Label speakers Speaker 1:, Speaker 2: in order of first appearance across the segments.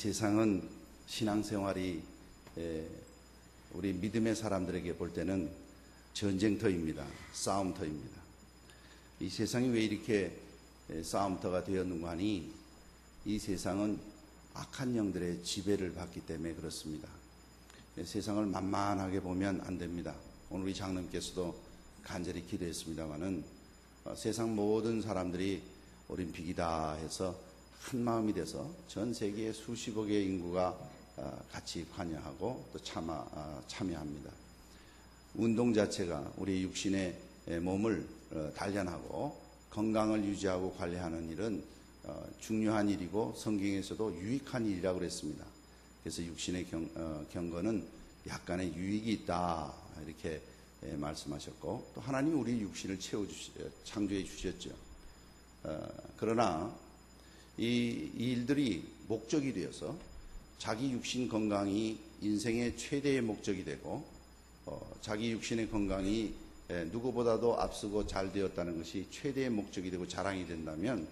Speaker 1: 이 세상은 신앙생활이 우리 믿음의 사람들에게 볼 때는 전쟁터입니다. 싸움터입니다. 이 세상이 왜 이렇게 싸움터가 되었는가 하니 이 세상은 악한 영들의 지배를 받기 때문에 그렇습니다. 세상을 만만하게 보면 안 됩니다. 오늘 우리 장로님께서도 간절히 기도했습니다마는 세상 모든 사람들이 올림픽이다 해서 한 마음이 돼서 전 세계의 수십억의 인구가 같이 관여하고 또 참여합니다. 운동 자체가 우리 육신의 몸을 단련하고 건강을 유지하고 관리하는 일은 중요한 일이고 성경에서도 유익한 일이라고 그랬습니다. 그래서 육신의 경건은 약간의 유익이 있다 이렇게 말씀하셨고 또 하나님이 우리 육신을 창조해 주셨죠. 그러나 이 일들이 목적이 되어서 자기 육신 건강이 인생의 최대의 목적이 되고 자기 육신의 건강이 누구보다도 앞서고 잘 되었다는 것이 최대의 목적이 되고 자랑이 된다면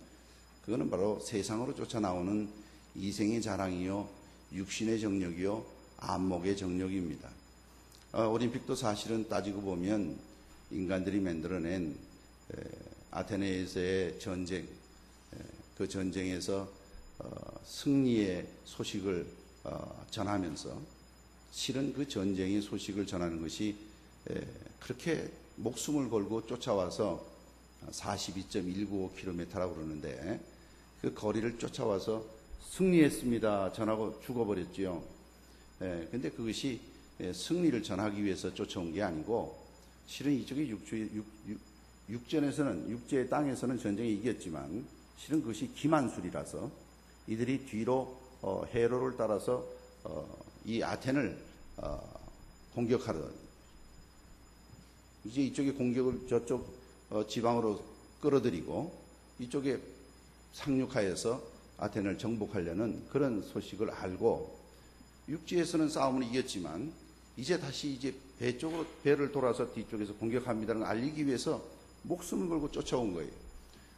Speaker 1: 그거는 바로 세상으로 쫓아나오는 이생의 자랑이요 육신의 정력이요 안목의 정력입니다. 올림픽도 사실은 따지고 보면 인간들이 만들어낸 아테네에서의 전쟁, 그 전쟁에서 승리의 소식을 전하면서 실은 그 전쟁의 소식을 전하는 것이 그렇게 목숨을 걸고 쫓아와서 42.195km라고 그러는데 그 거리를 쫓아와서 승리했습니다 전하고 죽어버렸지요. 근데 그것이 승리를 전하기 위해서 쫓아온 게 아니고 실은 이쪽에 육전에서는 육지의 땅에서는 전쟁에 이겼지만 실은 그것이 기만술이라서 이들이 뒤로 해로를 따라서 이 아텐을 공격하던 이제 이쪽에 공격을 저쪽 지방으로 끌어들이고 이쪽에 상륙하여서 아텐을 정복하려는 그런 소식을 알고 육지에서는 싸움을 이겼지만 이제 다시 이제 배 쪽으로 배를 돌아서 뒤쪽에서 공격합니다는 걸 알리기 위해서 목숨을 걸고 쫓아온 거예요.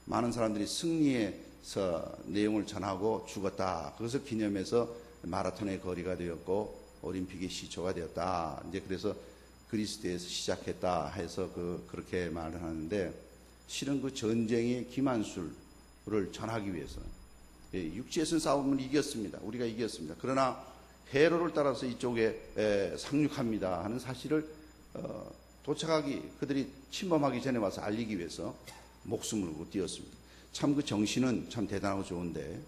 Speaker 1: 많은 사람들이 승리에서 내용을 전하고 죽었다. 그것을 기념해서 마라톤의 거리가 되었고 올림픽의 시초가 되었다. 이제 그래서 그리스도에서 시작했다 해서 그렇게 말을 하는데 실은 그 전쟁의 기만술을 전하기 위해서 육지에서는 싸움을 이겼습니다. 우리가 이겼습니다. 그러나 해로를 따라서 이쪽에 상륙합니다 하는 사실을 그들이 침범하기 전에 와서 알리기 위해서 목숨을 걸고 뛰었습니다. 참 그 정신은 참 대단하고 좋은데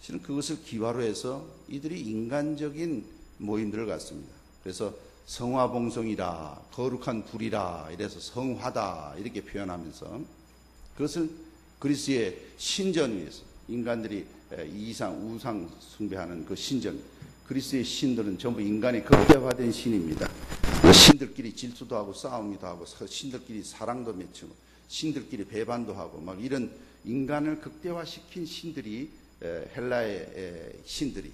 Speaker 1: 실은 그것을 기화로 해서 이들이 인간적인 모임들을 갖습니다. 그래서 성화봉송이라 거룩한 불이라 이래서 성화다 이렇게 표현하면서 그것을 그리스의 신전 위에서 인간들이 우상 숭배하는 그 신전, 그리스의 신들은 전부 인간의 극대화된 신입니다. 신들끼리 질투도 하고 싸움도 하고 신들끼리 사랑도 맺히고 신들끼리 배반도 하고 막 이런 인간을 극대화시킨 신들이 헬라의 신들이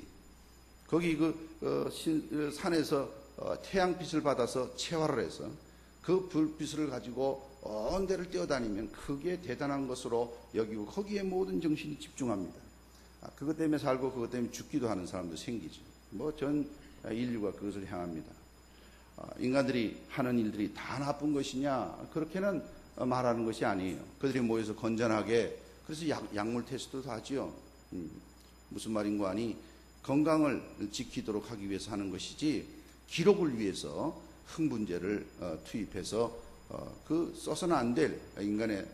Speaker 1: 거기 산에서 태양빛을 받아서 체화를 해서 그 불빛을 가지고 온 데를 뛰어다니면 그게 대단한 것으로 여기고 거기에 모든 정신이 집중합니다. 그것 때문에 살고 그것 때문에 죽기도 하는 사람도 생기죠. 전 인류가 그것을 향합니다. 인간들이 하는 일들이 다 나쁜 것이냐 그렇게는 말하는 것이 아니에요. 그들이 모여서 건전하게 그래서 약물 테스트도 하지요. 무슨 말인가 하니 건강을 지키도록 하기 위해서 하는 것이지 기록을 위해서 흥분제를 투입해서 써서는 안 될 인간의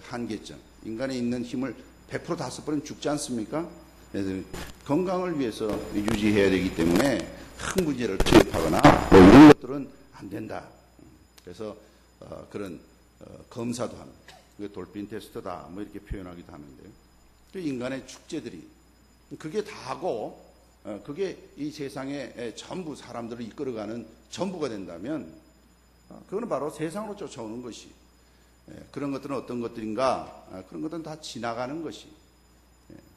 Speaker 1: 한계점, 인간에 있는 힘을 100% 다 써버리면 죽지 않습니까? 그래서 건강을 위해서 유지해야 되기 때문에 흥분제를 투입하거나 이런 것들은 안 된다. 그래서 그런 검사도 합니다. 돌핀 테스트다 이렇게 표현하기도 하는데요. 인간의 축제들이 그게 다고 그게 이 세상의 전부 사람들을 이끌어가는 전부가 된다면 그거는 바로 세상으로 쫓아오는 것이 그런 것들은 어떤 것들인가 그런 것들은 다 지나가는 것이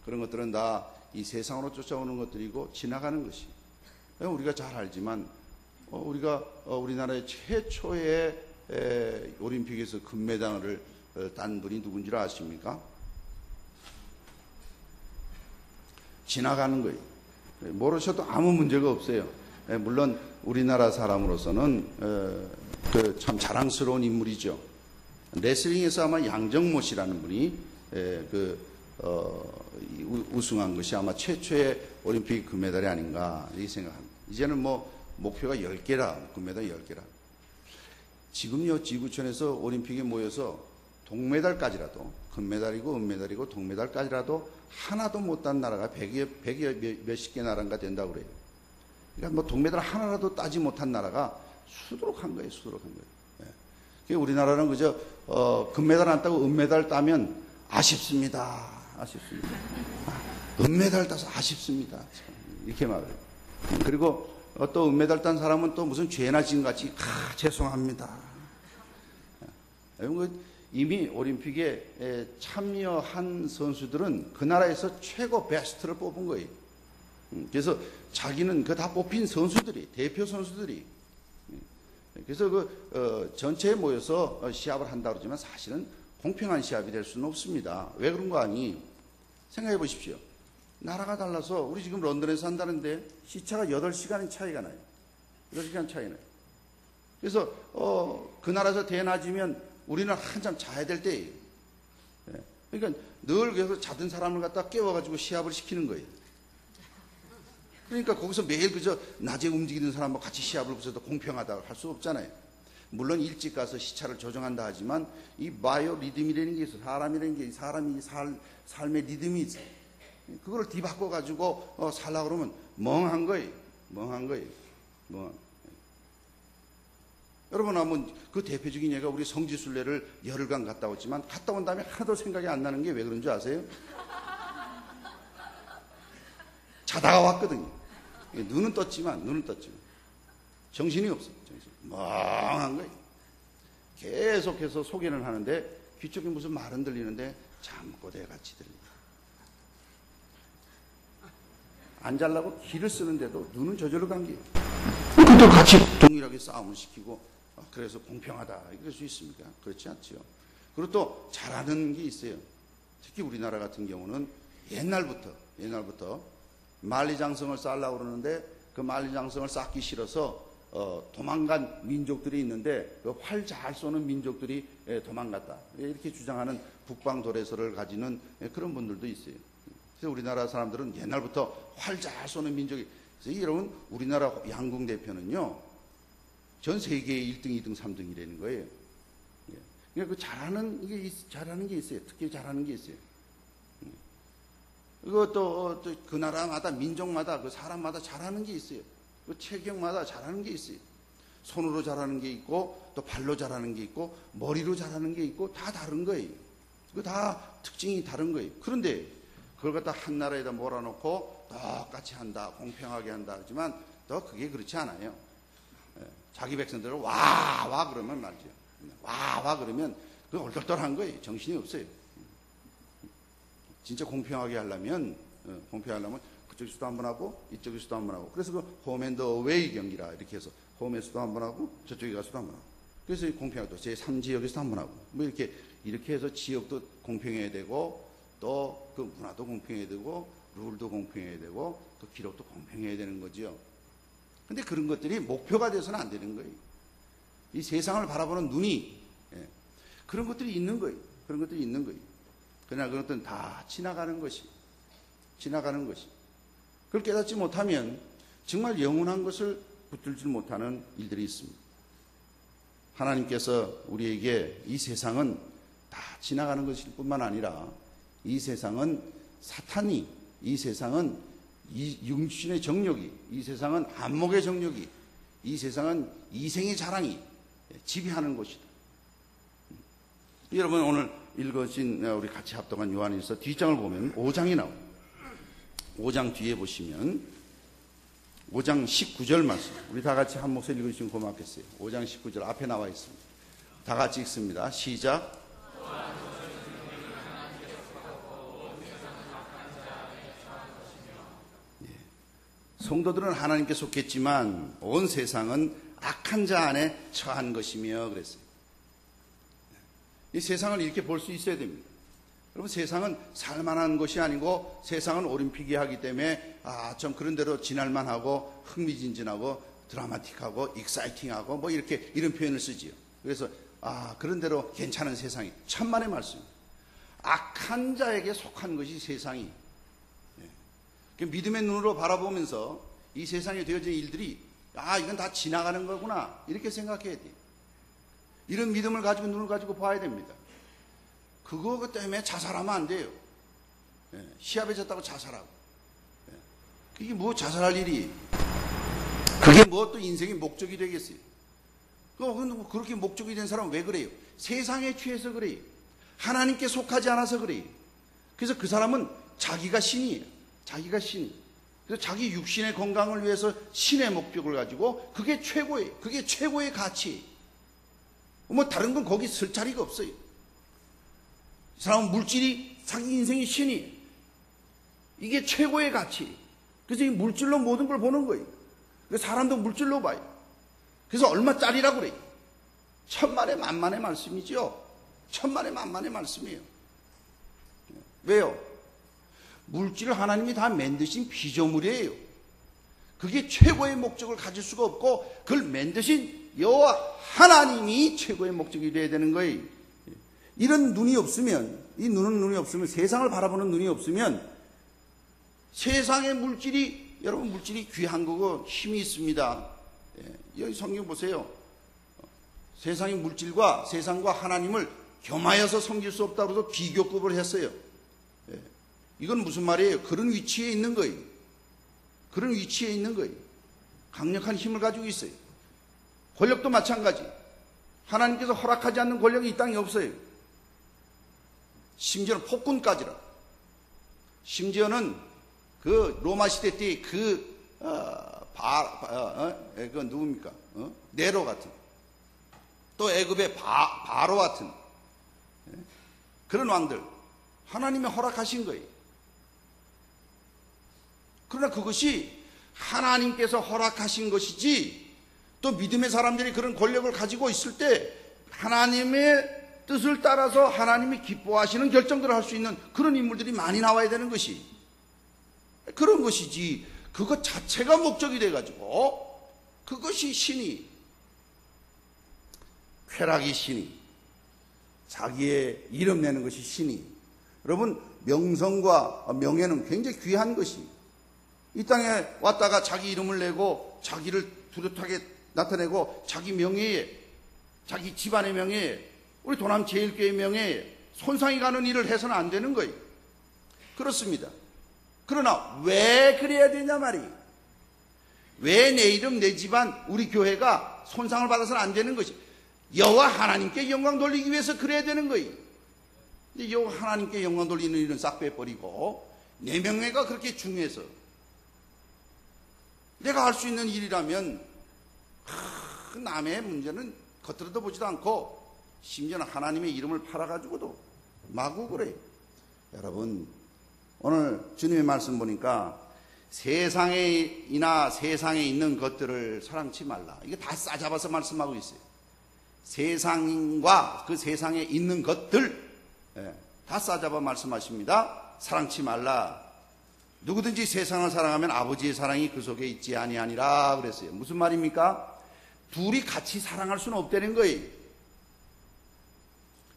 Speaker 1: 그런 것들은 다 이 세상으로 쫓아오는 것들이고 지나가는 것이 우리가 잘 알지만 우리가 우리나라의 최초의 올림픽에서 금메달을 딴 분이 누군지 아십니까? 지나가는 거예요. 모르셔도 아무 문제가 없어요. 물론 우리나라 사람으로서는 참 자랑스러운 인물이죠. 레슬링에서 아마 양정모 씨라는 분이 우승한 것이 아마 최초의 올림픽 금메달이 아닌가 이 생각합니다. 이제는 뭐 목표가 10개라, 금메달 10개라. 지금요, 지구촌에서 올림픽에 모여서 동메달까지라도, 금메달이고 은메달이고 동메달까지라도 하나도 못한 나라가 100여 몇십 개 나라가 된다고 그래요. 그러니까 뭐 동메달 하나라도 따지 못한 나라가 수두룩한 거예요, 수두룩한 거예요. 예. 우리나라는 그저, 금메달 안 따고 은메달 따면 아쉽습니다. 아쉽습니다. 은메달 따서 아쉽습니다. 이렇게 말해요. 그리고 또 은메달 딴 사람은 또 무슨 죄나 지은 같이 죄송합니다. 이미 올림픽에 참여한 선수들은 그 나라에서 최고 베스트를 뽑은 거예요. 그래서 자기는 그 다 뽑힌 선수들이, 대표 선수들이. 그래서 전체에 모여서 시합을 한다 그러지만 사실은 공평한 시합이 될 수는 없습니다. 왜 그런 거 아니? 생각해 보십시오. 나라가 달라서 우리 지금 런던에서 한다는데 시차가 8시간의 차이가 나요. 8시간 차이 나요. 그래서 그 나라에서 대회 낮으면 우리는 한참 자야 될 때예요. 그러니까 늘 그래서 자던 사람을 갖다 깨워가지고 시합을 시키는 거예요. 그러니까 거기서 매일 그저 낮에 움직이는 사람과 같이 시합을 붙여도 공평하다고 할 수 없잖아요. 물론 일찍 가서 시차를 조정한다 하지만 이 바이오 리듬이라는 게 있어요. 사람이라는 게 사람이 삶의 리듬이 있어요. 그걸 뒤바꿔가지고 살라고 그러면 멍한 거예요. 멍한 거예요. 여러분 한번 그 대표적인 예가 우리 성지순례를 열흘간 갔다 왔지만 갔다 온 다음에 하나도 생각이 안 나는 게 왜 그런 줄 아세요? 자다가 왔거든요. 눈은 떴지만 정신이 없어요. 멍한 거예요. 계속해서 소개를 하는데 귀쪽에 무슨 말은 들리는데 잠꼬대같이 들려요. 안 잘라고 기를 쓰는데도 눈은 저절로 간 게. 그것도 같이 동일하게 싸움을 시키고 그래서 공평하다 이럴 수 있습니까? 그렇지 않죠. 그리고 또 잘하는 게 있어요. 특히 우리나라 같은 경우는 옛날부터 만리장성을 쌓으려고 그러는데 그 만리장성을 쌓기 싫어서 도망간 민족들이 있는데 그 활 잘 쏘는 민족들이 도망갔다 이렇게 주장하는 북방도래설을 가지는 그런 분들도 있어요. 그래서 우리나라 사람들은 옛날부터 활 잘 쏘는 민족이. 그래서 여러분 우리나라 양궁 대표는요 전 세계의 1등, 2등, 3등이라는 거예요. 그러니까 그 잘하는 게 있어요. 특히 잘하는 게 있어요. 그것도 그 나라마다 민족마다 그 사람마다 잘하는 게 있어요. 그 체격마다 잘하는 게 있어요. 손으로 잘하는 게 있고 또 발로 잘하는 게 있고 머리로 잘하는 게 있고 다 다른 거예요. 그 다 특징이 다른 거예요. 그런데 그걸 갖다 한 나라에다 몰아놓고 똑같이 한다, 공평하게 한다 하지만 또 그게 그렇지 않아요. 자기 백성들을 와 그러면 말이죠. 와 그러면 그 얼떨떨한 거예요. 정신이 없어요. 진짜 공평하게 하려면 그쪽에서도 한번 하고 이쪽에서도 한번 하고 그래서 그 홈앤더웨이 경기라 이렇게 해서 홈에서도 한번 하고 저쪽에 가서도 한번 하고 그래서 공평하게 제3지역에서도 한번 하고 뭐 이렇게 해서 지역도 공평해야 되고 또 그 문화도 공평해야 되고 룰도 공평해야 되고 그 기록도 공평해야 되는 거죠. 근데 그런 것들이 목표가 돼서는 안 되는 거예요. 이 세상을 바라보는 눈이 그런 것들이 있는 거예요. 그런 것들이 있는 거예요. 그러나 그것들은 다 지나가는 것이. 그걸 깨닫지 못하면 정말 영원한 것을 붙들지 못하는 일들이 있습니다. 하나님께서 우리에게 이 세상은 다 지나가는 것일 뿐만 아니라 이 세상은 사탄이, 이 세상은 이 육신의 정욕이, 이 세상은 안목의 정욕이, 이 세상은 이생의 자랑이 지배하는 것이다. 여러분 오늘 읽으신 우리 같이 합독한 요한일서 뒷장을 보면 5장이 나옵니다. 5장 뒤에 보시면 5장 19절 말씀 우리 다 같이 한 목소리 읽으시면 고맙겠어요. 5장 19절 앞에 나와 있습니다. 다 같이 읽습니다. 시작. 성도들은 하나님께 속했지만 온 세상은 악한 자 안에 처한 것이며 그랬어요. 이 세상을 이렇게 볼 수 있어야 됩니다. 여러분, 세상은 살만한 것이 아니고 세상은 올림픽이 하기 때문에 좀 그런 대로 지날만하고 흥미진진하고 드라마틱하고 익사이팅하고 뭐 이렇게 이런 표현을 쓰지요. 그래서 그런 대로 괜찮은 세상이 천만의 말씀입니다. 악한 자에게 속한 것이 세상이. 믿음의 눈으로 바라보면서 이 세상에 되어진 일들이 이건 다 지나가는 거구나 이렇게 생각해야 돼요. 이런 믿음을 가지고 눈을 가지고 봐야 됩니다. 그거 때문에 자살하면 안 돼요. 시합에 졌다고 자살하고. 그게 뭐 자살할 일이, 그게 뭐 또 인생의 목적이 되겠어요. 그렇게 목적이 된 사람은 왜 그래요? 세상에 취해서 그래요. 하나님께 속하지 않아서 그래요. 그래서 그 사람은 자기가 신이에요. 자기가 신. 그래서 자기 육신의 건강을 위해서 신의 목적을 가지고 그게 최고예요. 그게 최고의 가치예요. 뭐 다른 건 거기 쓸 자리가 없어요. 이 사람은 물질이 자기 인생의 신이에요. 이게 최고의 가치. 그래서 이 물질로 모든 걸 보는 거예요. 그래서 사람도 물질로 봐요. 그래서 얼마짜리라고 그래요? 천만의 만만의 말씀이죠. 천만의 만만의 말씀이에요. 왜요? 물질을 하나님이 다 만드신 피조물이에요. 그게 최고의 목적을 가질 수가 없고 그걸 만드신 여호와 하나님이 최고의 목적이 되어야 되는 거예요. 이런 눈이 없으면, 이 눈이 없으면, 세상을 바라보는 눈이 없으면 세상의 물질이, 여러분 물질이 귀한 거고 힘이 있습니다. 여기 성경 보세요. 세상의 물질과 세상과 하나님을 겸하여서 섬길 수 없다고 해서 비교급을 했어요. 이건 무슨 말이에요? 그런 위치에 있는 거예요. 그런 위치에 있는 거예요. 강력한 힘을 가지고 있어요. 권력도 마찬가지. 하나님께서 허락하지 않는 권력이 이 땅에 없어요. 심지어는 폭군까지라. 심지어는 그 로마 시대 때 그 누굽니까? 네로 같은, 또 애굽의 바로 같은 그런 왕들 하나님이 허락하신 거예요. 그러나 그것이 하나님께서 허락하신 것이지, 또 믿음의 사람들이 그런 권력을 가지고 있을 때 하나님의 뜻을 따라서 하나님이 기뻐하시는 결정들을 할 수 있는 그런 인물들이 많이 나와야 되는 것이, 그런 것이지 그것 자체가 목적이 돼가지고 그것이 신이, 쾌락이 신이, 자기의 이름 내는 것이 신이. 여러분, 명성과 명예는 굉장히 귀한 것이, 이 땅에 왔다가 자기 이름을 내고 자기를 뚜렷하게 나타내고 자기 명예에, 자기 집안의 명예에, 우리 도남제일교회 명예에 손상이 가는 일을 해서는 안 되는 거예요. 그렇습니다. 그러나 왜 그래야 되냐 말이에요. 왜 내 이름, 내 집안, 우리 교회가 손상을 받아서는 안 되는 것이, 여호와 하나님께 영광 돌리기 위해서 그래야 되는 거예요. 근데 여호와 하나님께 영광 돌리는 일은 싹 빼버리고 내 명예가 그렇게 중요해서, 내가 할 수 있는 일이라면 남의 문제는 겉으로도 보지도 않고 심지어는 하나님의 이름을 팔아가지고도 마구 그래요. 여러분, 오늘 주님의 말씀 보니까 세상에나 세상에 있는 것들을 사랑치 말라. 이게 다 싸잡아서 말씀하고 있어요. 세상과 그 세상에 있는 것들 다 싸잡아 말씀하십니다. 사랑치 말라. 누구든지 세상을 사랑하면 아버지의 사랑이 그 속에 있지 아니하니라 그랬어요. 무슨 말입니까? 둘이 같이 사랑할 수는 없다는 거예요.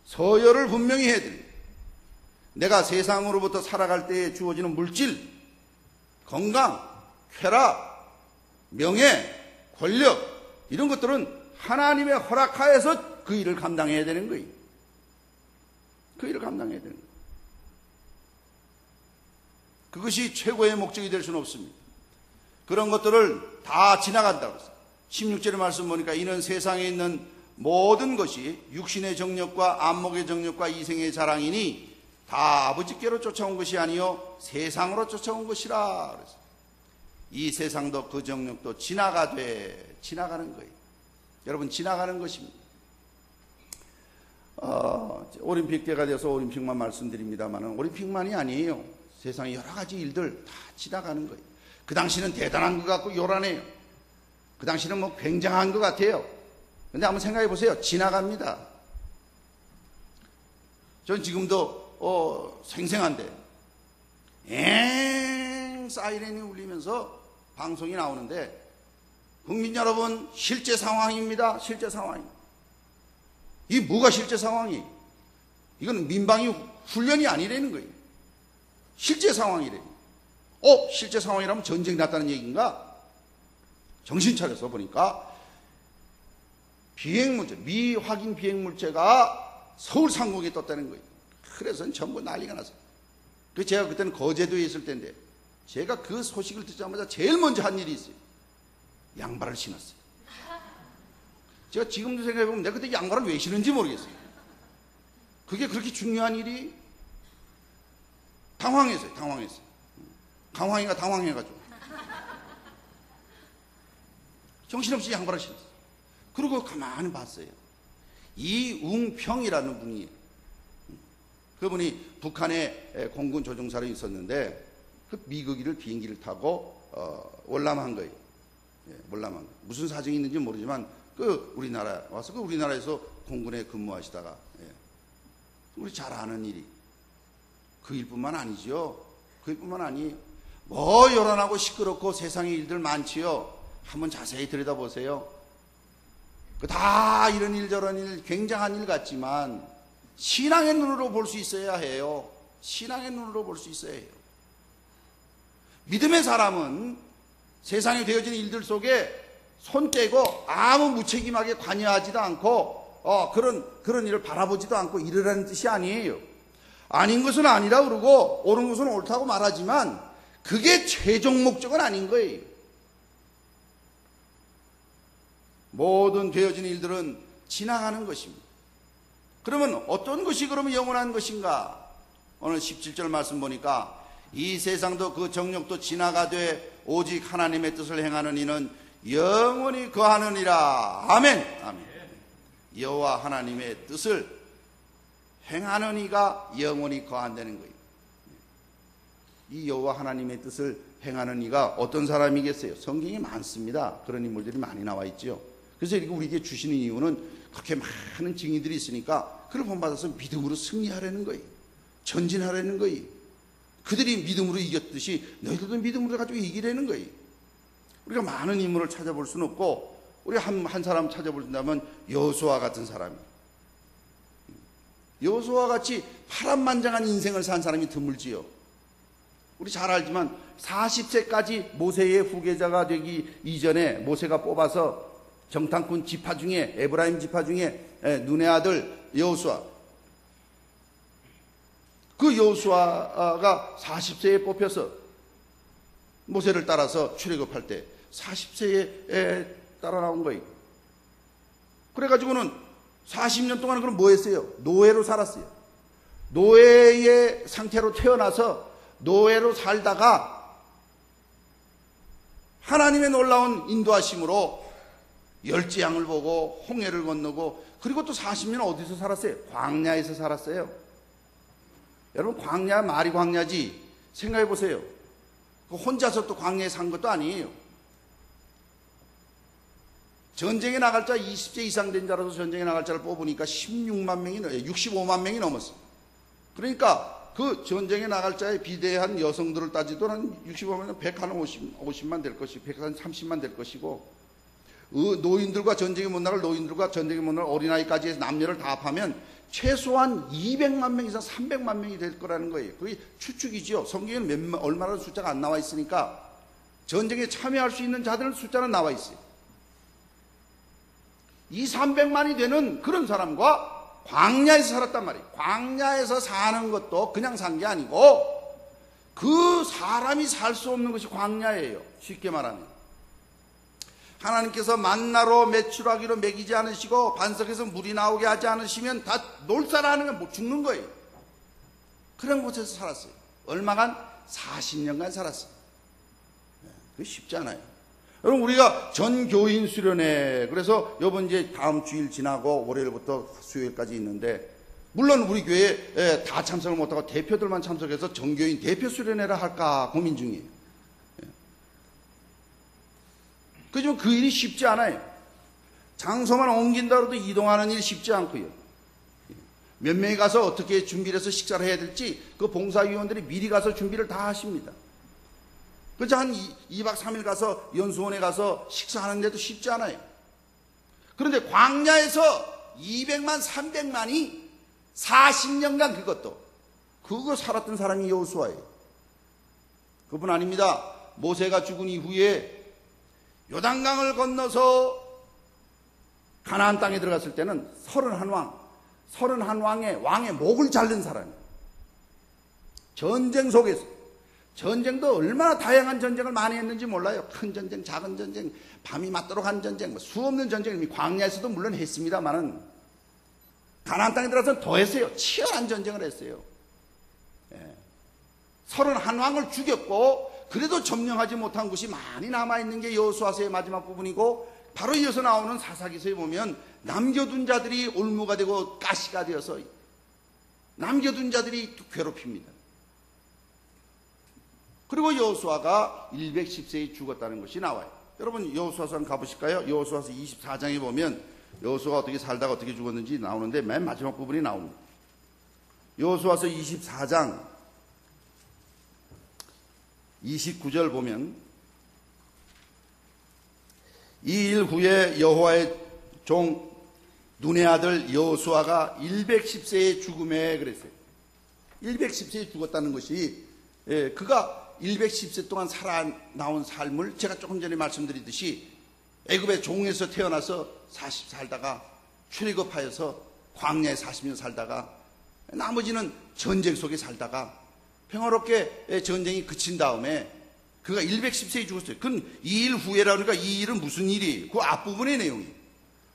Speaker 1: 서열을 분명히 해야 됩니다. 내가 세상으로부터 살아갈 때에 주어지는 물질, 건강, 쾌락, 명예, 권력, 이런 것들은 하나님의 허락하에서 그 일을 감당해야 되는 거예요. 그 일을 감당해야 되는 거예요. 그것이 최고의 목적이 될 수는 없습니다. 그런 것들을 다 지나간다고 했어요. 16절의 말씀 보니까 이는 세상에 있는 모든 것이 육신의 정욕과 안목의 정욕과 이생의 자랑이니 다 아버지께로 쫓아온 것이 아니요 세상으로 쫓아온 것이라. 그래서 이 세상도 그 정욕도 지나가는 거예요. 여러분, 지나가는 것입니다. 올림픽 때가 돼서 올림픽만 말씀드립니다만 올림픽만이 아니에요. 세상의 여러 가지 일들 다 지나가는 거예요. 그 당시는 대단한 것 같고 요란해요. 그 당시는 뭐 굉장한 것 같아요. 근데 한번 생각해 보세요. 지나갑니다. 전 지금도 생생한데 엥 사이렌이 울리면서 방송이 나오는데 국민 여러분 실제 상황입니다. 실제 상황입니다. 이게 뭐가 실제 상황이? 이건 민방위 훈련이 아니라는 거예요. 실제 상황이래. 실제 상황이라면 전쟁이 났다는 얘기인가? 정신 차려서 보니까 비행물체, 미확인 비행물체가 서울 상공에 떴다는 거예요. 그래서 전부 난리가 났어요. 그래서 제가 그때는 거제도에 있을 때인데 제가 그 소식을 듣자마자 제일 먼저 한 일이 있어요. 양발을 신었어요. 제가 지금도 생각해보면 내가 그때 양발을 왜 신은지 모르겠어요. 그게 그렇게 중요한 일이? 당황했어요. 강황이가 당황해가지고 정신없이 양발을 신었어요. 그리고 가만히 봤어요. 이웅평이라는 분이, 그분이 북한의 공군 조종사로 있었는데 그 미국인을 비행기를 타고 월남한 거예요. 월남한 거예요. 무슨 사정이 있는지 모르지만 그 우리나라 와서 그 우리나라에서 공군에 근무하시다가 우리 잘 아는 일이 그 일뿐만 아니죠. 그 일뿐만 아니에요. 뭐 요란하고 시끄럽고 세상에 일들 많지요. 한번 자세히 들여다보세요. 다 이런 일 저런 일 굉장한 일 같지만 신앙의 눈으로 볼 수 있어야 해요. 신앙의 눈으로 볼 수 있어야 해요. 믿음의 사람은 세상에 되어진 일들 속에 손 떼고 아무 무책임하게 관여하지도 않고 그런 일을 바라보지도 않고 이르라는 뜻이 아니에요. 아닌 것은 아니라 그러고 옳은 것은 옳다고 말하지만 그게 최종 목적은 아닌 거예요. 모든 되어진 일들은 지나가는 것입니다. 그러면 어떤 것이 그러면 영원한 것인가? 오늘 17절 말씀 보니까 이 세상도 그 정욕도 지나가되 오직 하나님의 뜻을 행하는 이는 영원히 거하느니라. 아멘. 아멘. 여호와 하나님의 뜻을 행하는 이가 영원히 거한다는 거예요. 이 여호와 하나님의 뜻을 행하는 이가 어떤 사람이겠어요? 성경에 많습니다. 그런 인물들이 많이 나와 있죠. 그래서 이렇게 우리에게 주시는 이유는 그렇게 많은 증인들이 있으니까 그를 본받아서 믿음으로 승리하라는 거예요. 전진하라는 거예요. 그들이 믿음으로 이겼듯이 너희들도 믿음으로 가지고 이기라는 거예요. 우리가 많은 인물을 찾아볼 수는 없고 우리가 한 사람 찾아본다면 여호수아 같은 사람이에요. 여호수아 같이 파란만장한 인생을 산 사람이 드물지요. 우리 잘 알지만 40세까지 모세의 후계자가 되기 이전에 모세가 뽑아서 정탐꾼 지파 중에 에브라임 지파 중에 눈의 아들 여호수아, 그 여호수아가 40세에 뽑혀서 모세를 따라서 출애굽할 때 40세에 따라 나온 거예요. 그래가지고는 40년 동안 그럼 뭐 했어요? 노예로 살았어요. 노예의 상태로 태어나서 노예로 살다가 하나님의 놀라운 인도하심으로 열지양을 보고 홍해를 건너고 그리고 또 40년 어디서 살았어요? 광야에서 살았어요. 여러분 광야 말이 광야지 생각해 보세요. 혼자서 또 광야에 산 것도 아니에요. 전쟁에 나갈 자 20세 이상 된 자라서 전쟁에 나갈 자를 뽑으니까 16만 명이 65만 명이 넘었어요. 그러니까 그 전쟁에 나갈 자에 비대한 여성들을 따지도 한 65만 150만 될 것이고 130만 될 것이고 노인들과 전쟁에 못 나갈 노인들과 전쟁에 못 나갈 어린아이까지 해서 남녀를 다 합하면 최소한 200만 명 이상 300만 명이 될 거라는 거예요. 그게 추측이지요. 성경에는 얼마나 숫자가 안 나와 있으니까 전쟁에 참여할 수 있는 자들은 숫자는 나와 있어요. 300만이 되는 그런 사람과 광야에서 살았단 말이에요. 광야에서 사는 것도 그냥 산 게 아니고 그 사람이 살 수 없는 것이 광야예요. 쉽게 말하면 하나님께서 만나로 메추라기로 먹이지 않으시고 반석에서 물이 나오게 하지 않으시면 다 놀살하는 건 못 죽는 거예요. 그런 곳에서 살았어요. 얼마간? 40년간 살았어요. 그게 쉽지 않아요. 여러분 우리가 전교인 수련회, 그래서 이번 이제 다음 주일 지나고 월요일부터 수요일까지 있는데 물론 우리 교회에 다 참석을 못하고 대표들만 참석해서 전교인 대표 수련회를 할까 고민 중이에요. 그지만 그 일이 쉽지 않아요. 장소만 옮긴다 해도 이동하는 일이 쉽지 않고요. 몇 명이 가서 어떻게 준비를 해서 식사를 해야 될지 그 봉사위원들이 미리 가서 준비를 다 하십니다. 그래서 한 2박 3일 가서 연수원에 가서 식사하는데도 쉽지 않아요. 그런데 광야에서 200만 300만이 40년간 그거 살았던 사람이 여호수아예요. 그뿐 아닙니다. 모세가 죽은 이후에 요단강을 건너서 가나안 땅에 들어갔을 때는 31왕의 왕의 목을 자른 사람이에요. 전쟁 속에서, 전쟁도 얼마나 다양한 전쟁을 많이 했는지 몰라요. 큰 전쟁, 작은 전쟁, 밤이 맞도록 한 전쟁, 수없는 전쟁을 광야에서도 물론 했습니다만은 가나안 땅에 들어가서 더 했어요. 치열한 전쟁을 했어요. 31왕을 죽였고 그래도 점령하지 못한 곳이 많이 남아있는 게 여호수아서의 마지막 부분이고, 바로 이어서 나오는 사사기서에 보면 남겨둔 자들이 올무가 되고 가시가 되어서 남겨둔 자들이 괴롭힙니다. 그리고 여호수아가 110세에 죽었다는 것이 나와요. 여러분 여호수아서 한번 가보실까요? 여호수아서 24장에 보면 여호수아가 어떻게 살다가 어떻게 죽었는지 나오는데 맨 마지막 부분이 나옵니다. 여호수아서 24장 29절 보면, 이 일 후에 여호와의 종 눈의 아들 여호수아가 110세의 죽음에 그랬어요. 110세에 죽었다는 것이, 그가 110세 동안 살아나온 삶을 제가 조금 전에 말씀드리듯이 애굽의 종에서 태어나서 40 살다가 출애굽하여서 광야에 40년 살다가 나머지는 전쟁 속에 살다가 평화롭게 전쟁이 그친 다음에 그가 110세에 죽었어요. 그건 이 일 후에라 그러니까 이 일은 무슨 일이? 그 앞부분의 내용이에요.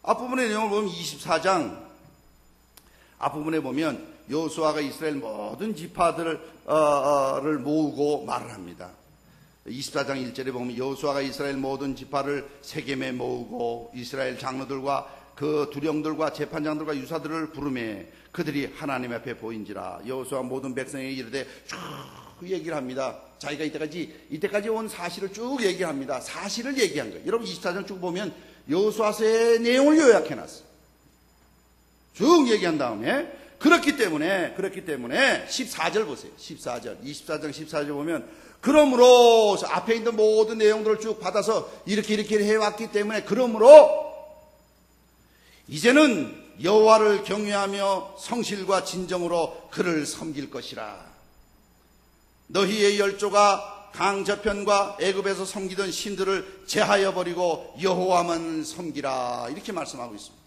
Speaker 1: 앞부분의 내용을 보면 24장 앞부분에 보면 여호수아가 이스라엘 모든 지파들을 모으고 말을 합니다. 24장 1절에 보면 여호수아가 이스라엘 모든 지파를 세겜에 모으고 이스라엘 장로들과 그 두령들과 재판장들과 유사들을 부르매 그들이 하나님 앞에 보인지라. 여호수아 모든 백성에게 이르되 쭉 얘기를 합니다. 자기가 이때까지 온 사실을 쭉 얘기합니다. 사실을 얘기한 거예요. 여러분 24장 쭉 보면 여호수아서의 내용을 요약해놨어요. 쭉 얘기한 다음에 그렇기 때문에 14절 보세요. 14절 24장 14절 보면 그러므로 앞에 있는 모든 내용들을 쭉 받아서 이렇게 해왔기 때문에 그러므로 이제는 여호와를 경외하며 성실과 진정으로 그를 섬길 것이라. 너희의 열조가 강 저편과 애굽에서 섬기던 신들을 제하여 버리고 여호와만 섬기라. 이렇게 말씀하고 있습니다.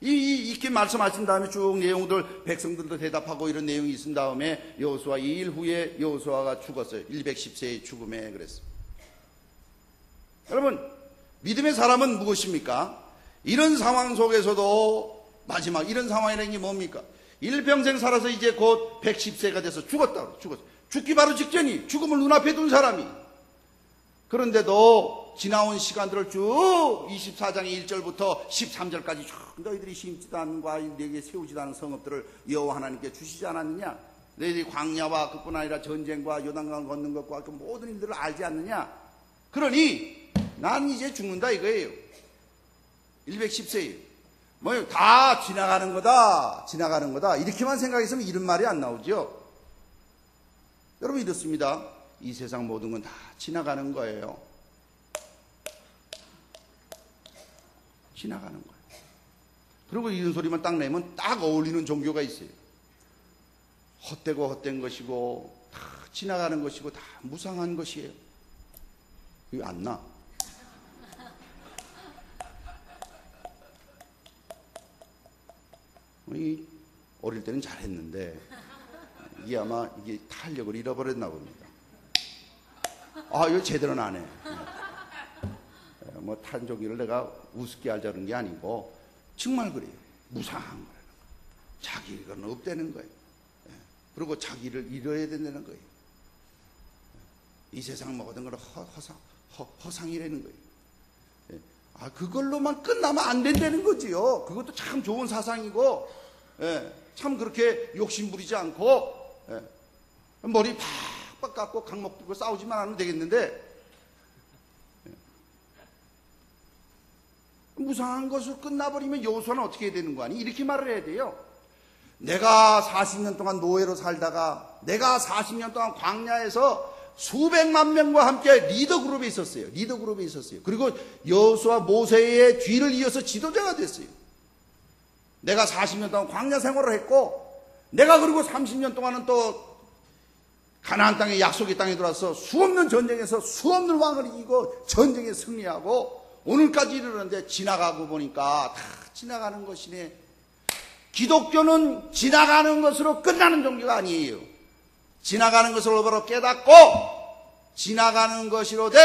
Speaker 1: 이렇게 말씀하신 다음에 쭉 내용들 백성들도 대답하고 이런 내용이 있은 다음에 여호수아 2일 후에 여호수아가 죽었어요. 110세의 죽음에 그랬어요. 여러분 믿음의 사람은 무엇입니까? 이런 상황 속에서도 마지막 이런 상황이라는 게 뭡니까? 일평생 살아서 이제 곧 110세가 돼서 죽었어. 죽기 바로 직전이 죽음을 눈앞에 둔 사람이. 그런데도 지나온 시간들을 쭉 24장의 1절부터 13절까지 쭉 너희들이 심지도 않은 과 내게 세우지도 않은 성읍들을 여호와 하나님께 주시지 않았느냐? 너희들이 광야와 그뿐 아니라 전쟁과 요단강 걷는 것과 그 모든 일들을 알지 않느냐? 그러니 나는 이제 죽는다 이거예요. 110세예요. 뭐 다 지나가는 거다 이렇게만 생각했으면 이런 말이 안 나오죠. 여러분 이렇습니다. 이 세상 모든 건 다 지나가는 거예요. 지나가는 거예요. 그리고 이런 소리만 딱 내면 딱 어울리는 종교가 있어요. 헛되고 헛된 것이고 다 지나가는 것이고 다 무상한 것이에요. 이거 안 나? 어릴 때는 잘했는데 이게 아마 이게 탄력을 잃어버렸나 봅니다. 이거 제대로는 안 해. 뭐 탄종기를 내가 우습게 하자는 게 아니고 정말 그래요. 무상한 거예요. 자기가 없다는 거예요. 그리고 자기를 잃어야 된다는 거예요. 이 세상 모든 걸 허상이라는 거예요. 그걸로만 끝나면 안 된다는 거지요. 그것도 참 좋은 사상이고, 참 그렇게 욕심 부리지 않고, 머리 팍팍 깎고 강목 들고 싸우지만 하면 되겠는데, 무상한 것으로 끝나버리면 여호수아는 어떻게 해야 되는 거 아니? 이렇게 말을 해야 돼요. 내가 40년 동안 노예로 살다가 내가 40년 동안 광야에서 수백만 명과 함께 리더 그룹에 있었어요. 리더 그룹에 있었어요. 그리고 여호수아 모세의 뒤를 이어서 지도자가 됐어요. 내가 40년 동안 광야 생활을 했고 내가 그리고 30년 동안은 또 가나안 땅에 약속의 땅에 들어와서 수없는 전쟁에서 수없는 왕을 이기고 전쟁에 승리하고 오늘까지 이르는데 지나가고 보니까 다 지나가는 것이네. 기독교는 지나가는 것으로 끝나는 종교가 아니에요. 지나가는 것을 올바로 깨닫고 지나가는 것이로되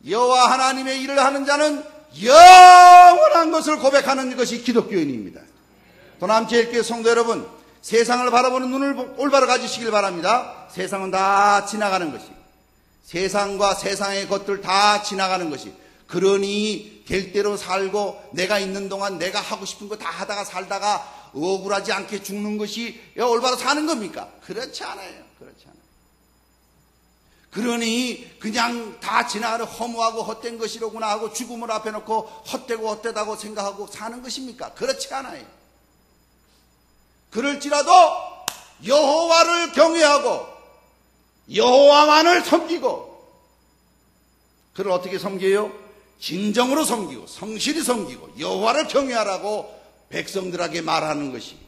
Speaker 1: 여호와 하나님의 일을 하는 자는 영원한 것을 고백하는 것이 기독교인입니다. 도남제일교회 성도 여러분, 세상을 바라보는 눈을 올바로 가지시길 바랍니다. 세상은 다 지나가는 것이, 세상과 세상의 것들 다 지나가는 것이, 그러니 될 대로 살고 내가 있는 동안 내가 하고 싶은 거 다 하다가 살다가 억울하지 않게 죽는 것이 올바로 사는 겁니까? 그렇지 않아요. 그렇지 않아요. 그러니 그냥 다 지나가는 허무하고 헛된 것이로구나 하고 죽음을 앞에 놓고 헛되고 헛되다고 생각하고 사는 것입니까? 그렇지 않아요. 그럴지라도 여호와를 경외하고 여호와만을 섬기고, 그를 어떻게 섬겨요? 진정으로 섬기고 성실히 섬기고 여호와를 경외하라고 백성들에게 말하는 것이,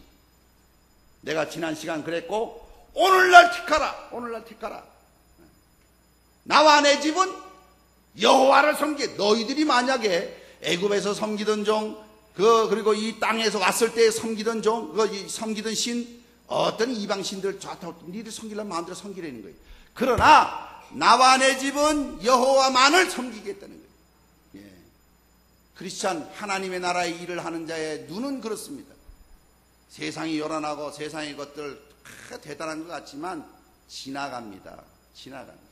Speaker 1: 내가 지난 시간 그랬고 오늘날 택하라. 오늘날 택하라. 나와 내 집은 여호와를 섬기게. 너희들이 만약에 애굽에서 섬기던 종, 그리고 이 땅에서 왔을 때 섬기던 종, 섬기던 신, 어떤 이방 신들 니들 섬기려면 마음대로 섬기라는 거예요. 그러나 나와 내 집은 여호와만을 섬기겠다는 거예요. 예. 크리스찬 하나님의 나라의 일을 하는 자의 눈은 그렇습니다. 세상이 요란하고 세상의 것들 대단한 것 같지만 지나갑니다. 지나갑니다.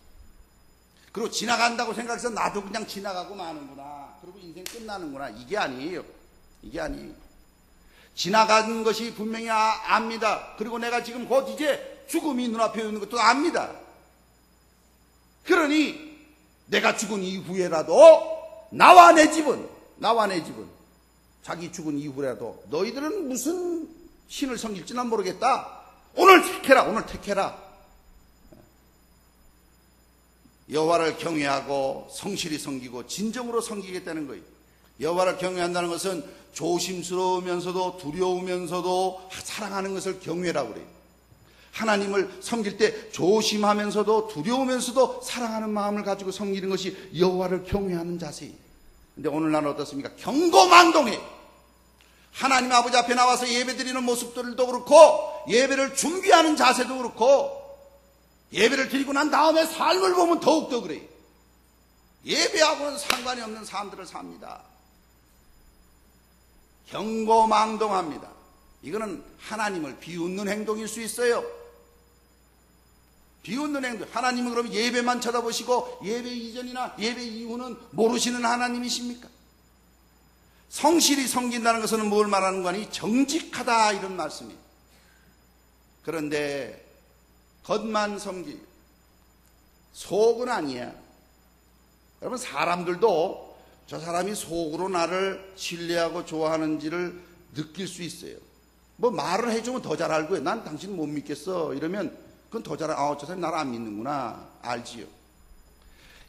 Speaker 1: 그리고 지나간다고 생각해서 나도 그냥 지나가고 마는구나, 그리고 인생 끝나는구나, 이게 아니에요. 이게 아니에요. 지나가는 것이 분명히 압니다. 그리고 내가 지금 곧 이제 죽음이 눈앞에 있는 것도 압니다. 그러니 내가 죽은 이후에라도 나와 내 집은 자기 죽은 이후라도 너희들은 무슨 신을 섬길지 난 모르겠다. 오늘 택해라. 오늘 택해라. 여호와를 경외하고 성실히 섬기고 진정으로 섬기겠다는 거예요. 여호와를 경외한다는 것은 조심스러우면서도 두려우면서도 사랑하는 것을 경외라고 그래요. 하나님을 섬길 때 조심하면서도 두려우면서도 사랑하는 마음을 가지고 섬기는 것이 여호와를 경외하는 자세예요. 근데 오늘날은 어떻습니까? 경고망동해. 하나님 아버지 앞에 나와서 예배드리는 모습들도 그렇고 예배를 준비하는 자세도 그렇고 예배를 드리고 난 다음에 삶을 보면 더욱더 그래요. 예배하고는 상관이 없는 삶들을 삽니다. 경고망동합니다. 이거는 하나님을 비웃는 행동일 수 있어요. 비웃는 행동. 하나님은 그럼 예배만 쳐다보시고 예배 이전이나 예배 이후는 모르시는 하나님이십니까? 성실히 섬긴다는 것은 뭘 말하는 거니? 정직하다, 이런 말씀이에요. 그런데 겉만 섬기, 속은 아니야. 여러분, 사람들도 저 사람이 속으로 나를 신뢰하고 좋아하는지를 느낄 수 있어요. 뭐 말을 해주면 더 잘 알고요. 난 당신 못 믿겠어 이러면 그건 더 잘 저 사람이 나를 안 믿는구나 알지요.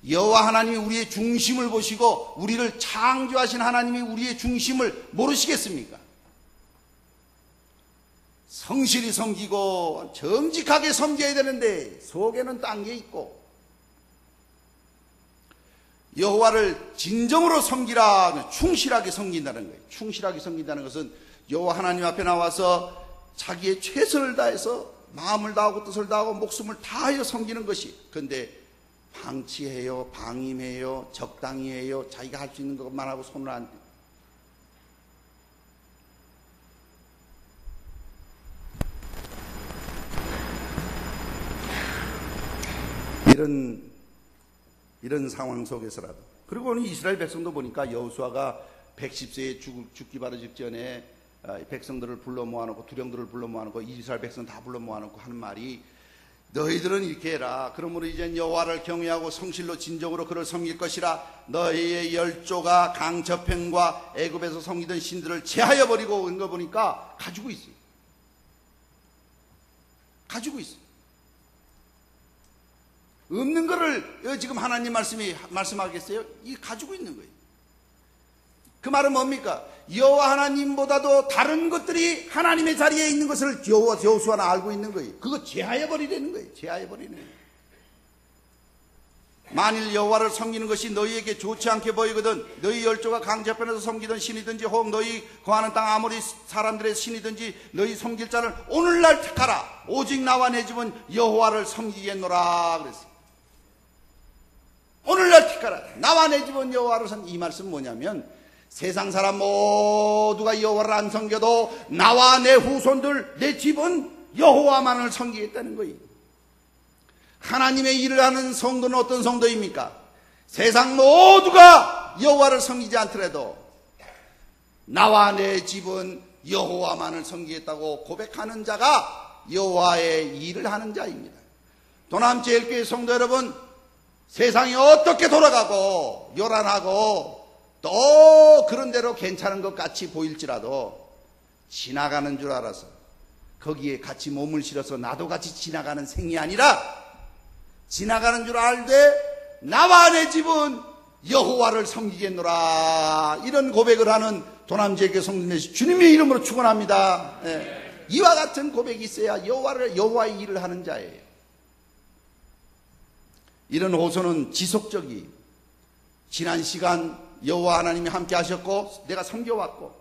Speaker 1: 여호와 하나님이 우리의 중심을 보시고 우리를 창조하신 하나님이 우리의 중심을 모르시겠습니까? 성실히 섬기고 정직하게 섬겨야 되는데 속에는 딴 게 있고, 여호와를 진정으로 섬기라, 충실하게 섬긴다는 거예요. 충실하게 섬긴다는 것은 여호와 하나님 앞에 나와서 자기의 최선을 다해서 마음을 다하고 뜻을 다하고 목숨을 다하여 섬기는 것이. 그런데 방치해요, 방임해요, 적당히 해요, 자기가 할 수 있는 것만 하고 손을 안 대요. 이런 상황 속에서라도. 그리고 오늘 이스라엘 백성도 보니까 여호수아가 110세에 죽기 바로 직전에 백성들을 불러 모아놓고 두령들을 불러 모아놓고 이스라엘 백성 다 불러 모아놓고 하는 말이, 너희들은 이렇게 해라. 그러므로 이젠 여호와를 경외하고 성실로 진정으로 그를 섬길 것이라. 너희의 열조가 강저편과 애굽에서 섬기던 신들을 제하여 버리고 온 거 보니까 가지고 있어요. 가지고 있어요. 없는 거를 지금 하나님 말씀하겠어요? 이 가지고 있는 거예요. 그 말은 뭡니까? 여호와 하나님보다도 다른 것들이 하나님의 자리에 있는 것을 여호수아는 알고 있는 거예요. 그거 제하해버리라는 거예요. 제하해버리는 거예요. 만일 여호와를 섬기는 것이 너희에게 좋지 않게 보이거든 너희 열조가 강제편에서 섬기던 신이든지 혹 너희 거하는 땅 아무리 사람들의 신이든지 너희 섬길 자를 오늘날 택하라. 오직 나와 내 집은 여호와를 섬기겠노라 그랬어요. 오늘날 택하라. 나와 내 집은 여호와를 섬기. 이 말씀은 뭐냐면 세상 사람 모두가 여호와를 안 섬겨도 나와 내 후손들 내 집은 여호와만을 섬기겠다는 거예요. 하나님의 일을 하는 성도는 어떤 성도입니까? 세상 모두가 여호와를 섬기지 않더라도 나와 내 집은 여호와만을 섬기겠다고 고백하는 자가 여호와의 일을 하는 자입니다. 도남제일교회 성도 여러분, 세상이 어떻게 돌아가고 요란하고 또 그런 대로 괜찮은 것 같이 보일지라도 지나가는 줄 알아서 거기에 같이 몸을 실어서 나도 같이 지나가는 생이 아니라 지나가는 줄 알되 나와 내 집은 여호와를 섬기겠노라. 이런 고백을 하는 도남지역의 성도님들 주님의 이름으로 축원합니다. 예. 이와 같은 고백이 있어야 여호와의 일을 하는 자예요. 이런 호소는 지속적이 지난 시간 여호와 하나님이 함께 하셨고 내가 섬겨왔고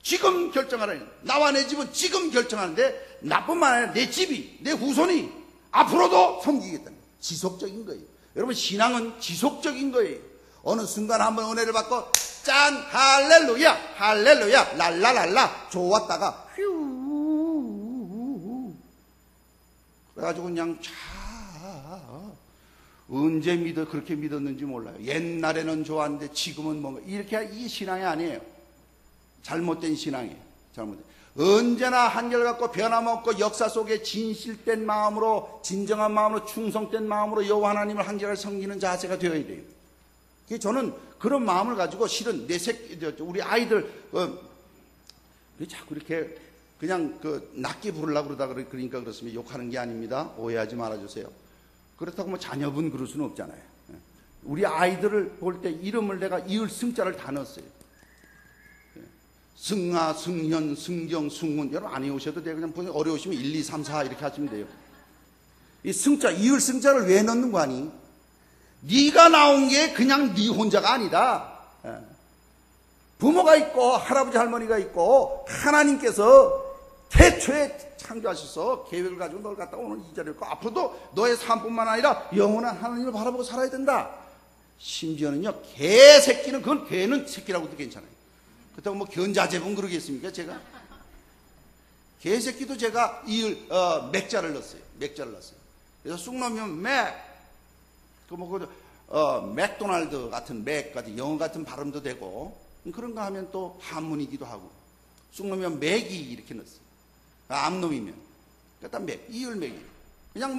Speaker 1: 지금 결정하라니 나와 내 집은 지금 결정하는데 나뿐만 아니라 내 집이 내 후손이 앞으로도 섬기겠다는 거예요. 지속적인 거예요. 여러분 신앙은 지속적인 거예요. 어느 순간 한번 은혜를 받고 짠 할렐루야 할렐루야 랄라랄라 좋았다가 휴 그래가지고 그냥 언제 그렇게 믿었는지 몰라요. 옛날에는 좋았는데 지금은 뭔가 이렇게 이 신앙이 아니에요. 잘못된 신앙이에요. 잘못된. 언제나 한결같고 변함없고 역사 속에 진실된 마음으로 진정한 마음으로 충성된 마음으로 여호와 하나님을 한결같이 섬기는 자세가 되어야 돼요. 저는 그런 마음을 가지고 실은 내 새끼 우리 아이들 자꾸 이렇게 그냥 낮게 부르려고 그러니까 그렇습니다. 욕하는 게 아닙니다. 오해하지 말아주세요. 그렇다고 뭐 자녀분 그럴 수는 없잖아요. 우리 아이들을 볼 때 이름을 내가 이을 승자를 다 넣었어요. 승아, 승현, 승경, 승훈. 여러분 안 외우셔도 돼요. 그냥 어려우시면 1, 2, 3, 4 이렇게 하시면 돼요. 이 승자, 이을 승자를 왜 넣는 거 아니? 네가 나온 게 그냥 네 혼자가 아니다. 부모가 있고 할아버지 할머니가 있고 하나님께서 태초에 창조하셔서 계획을 가지고 널 갖다 오늘 이 자리에 있고 앞으로도 너의 삶뿐만 아니라 영원한 하나님을 바라보고 살아야 된다. 심지어는요 개새끼는 그건 개는 새끼라고도 괜찮아요. 그렇다고 뭐 견자제분 그러겠습니까 제가? 개새끼도 제가 맥자를 넣었어요. 맥자를 넣었어요. 그래서 쑥 넣으면 맥도날드 같은 맥 같은 영어 같은 발음도 되고 그런 거 하면 또 한문이기도 하고 쑥 넣으면 맥이 이렇게 넣었어요. 암놈이면 그러니까 맥, 이을맥이 그냥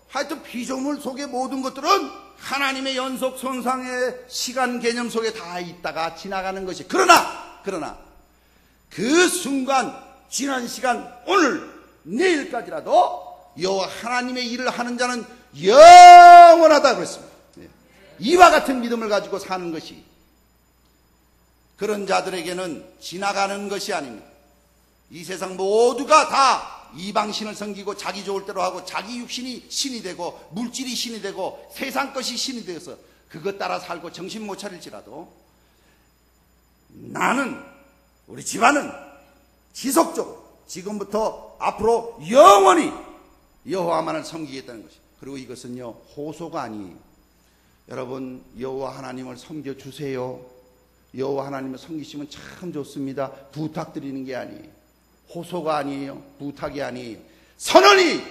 Speaker 1: 하여튼 피조물 속의 모든 것들은 하나님의 연속 손상의 시간 개념 속에 다 있다가 지나가는 것이 그러나 그 순간 지난 시간 오늘 내일까지라도 여호와 하나님의 일을 하는 자는 영원하다 그랬습니다. 이와 같은 믿음을 가지고 사는 것이 그런 자들에게는 지나가는 것이 아닙니다. 이 세상 모두가 다 이방신을 섬기고 자기 좋을 대로 하고 자기 육신이 신이 되고 물질이 신이 되고 세상 것이 신이 되어서 그것 따라 살고 정신 못 차릴지라도 나는 우리 집안은 지속적으로 지금부터 앞으로 영원히 여호와만을 섬기겠다는 것이. 그리고 이것은요 호소가 아니에요. 여러분 여호와 하나님을 섬겨주세요. 여호와 하나님을 섬기시면 참 좋습니다. 부탁드리는 게 아니에요. 호소가 아니에요. 부탁이 아니에요. 선언이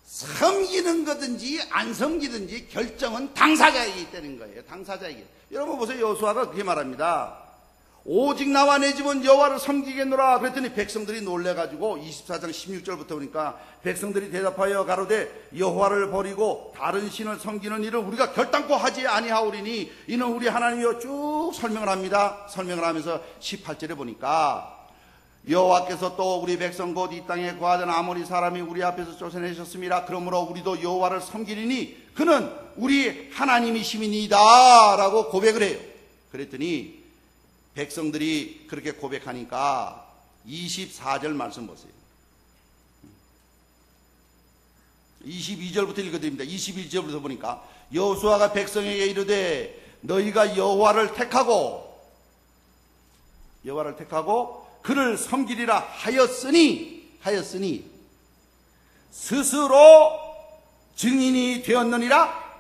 Speaker 1: 섬기는 거든지 안 섬기든지 결정은 당사자에게 있다는 거예요. 당사자에게. 여러분 보세요. 여호수아가 그렇게 말합니다. 오직 나와 내 집은 여호와를 섬기겠노라 그랬더니 백성들이 놀래가지고 24장 16절부터 보니까 백성들이 대답하여 가로되 여호와를 버리고 다른 신을 섬기는 일을 우리가 결단코 하지 아니하오리니 이는 우리 하나님이여 쭉 설명을 합니다. 설명을 하면서 18절에 보니까 여호와께서 또 우리 백성 곧 이 땅에 거하던 아모리 사람이 우리 앞에서 쫓아내셨습니다. 그러므로 우리도 여호와를 섬기리니 그는 우리 하나님이심이니이다 라고 고백을 해요. 그랬더니 백성들이 그렇게 고백하니까 24절 말씀 보세요. 22절부터 읽어드립니다. 21절부터 보니까 여호수아가 백성에게 이르되 너희가 여호와를 택하고 그를 섬기리라 하였으니 스스로 증인이 되었느니라.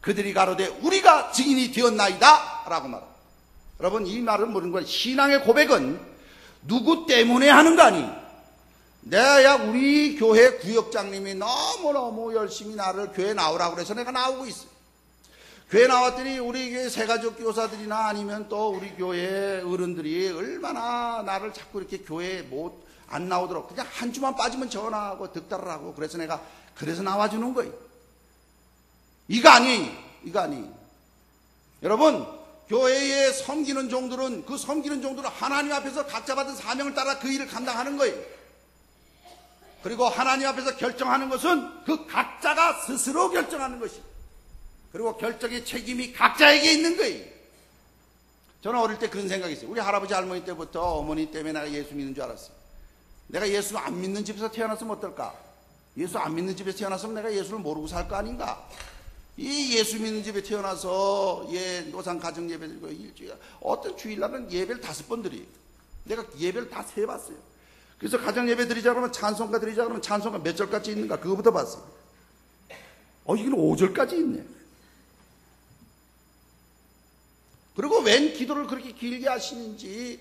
Speaker 1: 그들이 가로되 우리가 증인이 되었나이다 라고 말합니다. 여러분, 이 말은 뭐는 거예요? 신앙의 고백은 누구 때문에 하는 거 아니? 내가 우리 교회 구역장님이 너무너무 열심히 나를 교회 나오라고 그래서 내가 나오고 있어요. 교회 나왔더니 우리 교회 새가족 교사들이나 아니면 또 우리 교회 어른들이 얼마나 나를 자꾸 이렇게 교회에 안 나오도록 그냥 한 주만 빠지면 전화하고 득달을 하고 그래서 내가 그래서 나와주는 거예요. 이거 아니에요. 여러분, 교회에 섬기는 종들은 그 섬기는 종들은 하나님 앞에서 각자 받은 사명을 따라 그 일을 감당하는 거예요. 그리고 하나님 앞에서 결정하는 것은 그 각자가 스스로 결정하는 것이에요. 그리고 결정의 책임이 각자에게 있는 거예요. 저는 어릴 때 그런 생각이 있어요. 우리 할아버지 할머니 때부터 어머니 때문에 내가 예수 믿는 줄 알았어요. 내가 예수 안 믿는 집에서 태어났으면 어떨까? 예수 안 믿는 집에서 태어났으면 내가 예수를 모르고 살 거 아닌가? 이 예수 믿는 집에 태어나서 노상 가정 예배 드리고 일주일 어떤 주일날은 예배를 5번 드려요. 내가 예배를 다 세봤어요. 그래서 가정 예배 드리자 그러면 찬송가 드리자 그러면 찬송가 몇 절까지 있는가 그거부터 봤어요. 이건 5절까지 있네. 그리고 웬 기도를 그렇게 길게 하시는지,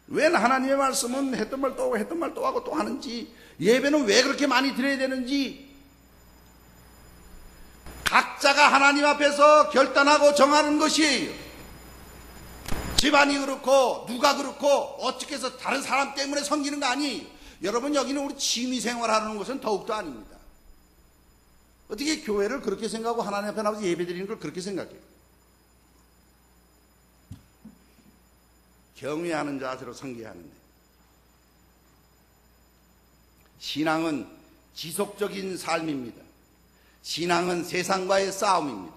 Speaker 1: 웬 하나님의 말씀은 했던 말 또 하고 했던 말 또 하고 또 하는지, 예배는 왜 그렇게 많이 드려야 되는지, 각자가 하나님 앞에서 결단하고 정하는 것이에요. 집안이 그렇고 누가 그렇고 어떻게 해서 다른 사람 때문에 섬기는 거 아니에요. 여러분, 여기는 우리 취미생활하는 것은 더욱더 아닙니다. 어떻게 교회를 그렇게 생각하고 하나님 앞에 나와서 예배드리는 걸 그렇게 생각해요? 경외하는 자세로 섬겨야 하는데, 신앙은 지속적인 삶입니다. 신앙은 세상과의 싸움입니다.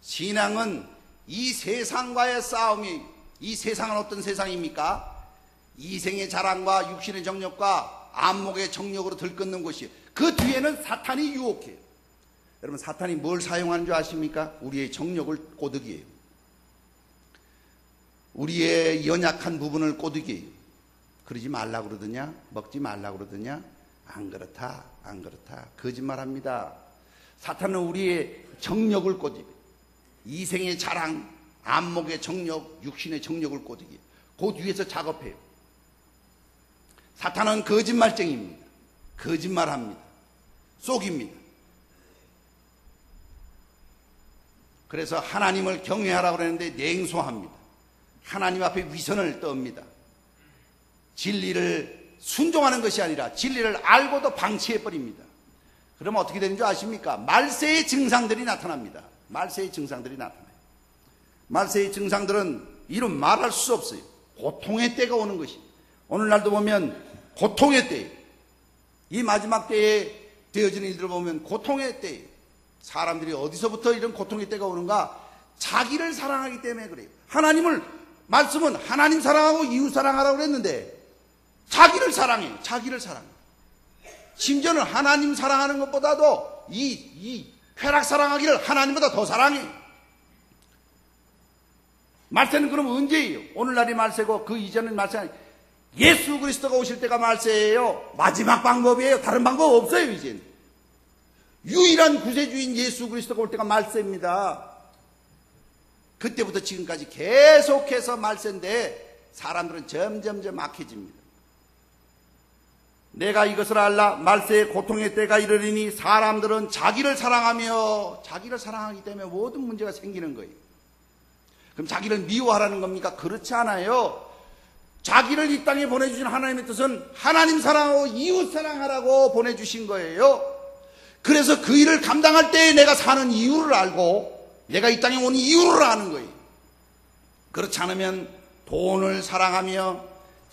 Speaker 1: 신앙은 이 세상과의 싸움이, 이 세상은 어떤 세상입니까? 이생의 자랑과 육신의 정욕과 안목의 정욕으로 들끓는 것이에요. 그 뒤에는 사탄이 유혹해요. 여러분, 사탄이 뭘 사용하는 줄 아십니까? 우리의 정욕을 꼬드기예요. 우리의 연약한 부분을 꼬드기예요. 그러지 말라고 그러더냐? 먹지 말라고 그러더냐? 안 그렇다. 거짓말합니다. 사탄은 우리의 정욕을 꼬드기, 이생의 자랑, 안목의 정욕, 육신의 정욕을 꼬드기, 그 뒤에서 작업해요. 사탄은 거짓말쟁이입니다. 거짓말합니다. 속입니다. 그래서 하나님을 경외하라고 그러는데 냉소합니다. 하나님 앞에 위선을 떱니다. 진리를 순종하는 것이 아니라 진리를 알고도 방치해버립니다. 그러면 어떻게 되는 줄 아십니까? 말세의 증상들이 나타납니다. 말세의 증상들은 이루 말할 수 없어요. 고통의 때가 오는 것이. 오늘날도 보면 고통의 때예요. 이 마지막 때에 되어지는 일들을 보면 고통의 때예요. 사람들이 어디서부터 이런 고통의 때가 오는가? 자기를 사랑하기 때문에 그래요. 말씀은 하나님 사랑하고 이웃 사랑하라고 그랬는데 자기를 사랑해요. 심지어는 하나님 사랑하는 것보다도 이 쾌락 사랑하기를 하나님보다 더 사랑해요. 말세는 그럼 언제예요? 오늘날이 말세고 그 이전은 말세 아니에요. 예수 그리스도가 오실 때가 말세예요. 마지막 방법이에요. 다른 방법 없어요. 이제는 유일한 구세주인 예수 그리스도가 올 때가 말세입니다. 그때부터 지금까지 계속해서 말세인데 사람들은 점점점 악해집니다. 내가 이것을 알라. 말세의 고통의 때가 이르리니 사람들은 자기를 사랑하기 때문에 모든 문제가 생기는 거예요. 그럼 자기를 미워하라는 겁니까? 그렇지 않아요. 자기를 이 땅에 보내주신 하나님의 뜻은 하나님 사랑하고 이웃 사랑하라고 보내주신 거예요. 그래서 그 일을 감당할 때 내가 사는 이유를 알고 내가 이 땅에 온 이유를 아는 거예요. 그렇지 않으면 돈을 사랑하며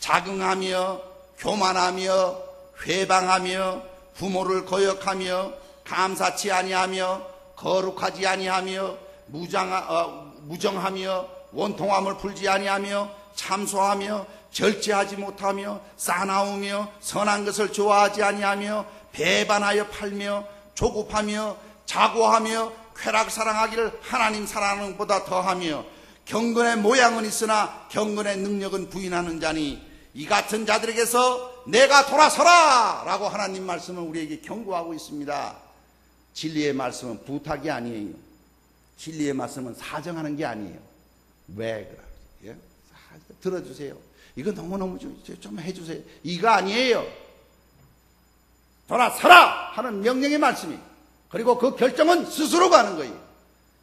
Speaker 1: 자긍하며 교만하며 회방하며 부모를 거역하며 감사치 아니하며 거룩하지 아니하며 무정하며 원통함을 풀지 아니하며 참소하며 절제하지 못하며 싸나우며 선한 것을 좋아하지 아니하며 배반하여 팔며 조급하며 자고하며 쾌락 사랑하기를 하나님 사랑하는 것보다 더하며 경건의 모양은 있으나 경건의 능력은 부인하는 자니 이 같은 자들에게서 내가 돌아서라 라고 하나님 말씀은 우리에게 경고하고 있습니다. 진리의 말씀은 부탁이 아니에요. 진리의 말씀은 사정하는 게 아니에요. 왜 그래? 예? 들어주세요. 이거 너무너무 좀 해주세요. 이거 아니에요. 돌아서라 하는 명령의 말씀이. 그리고 그 결정은 스스로가 하는 거예요.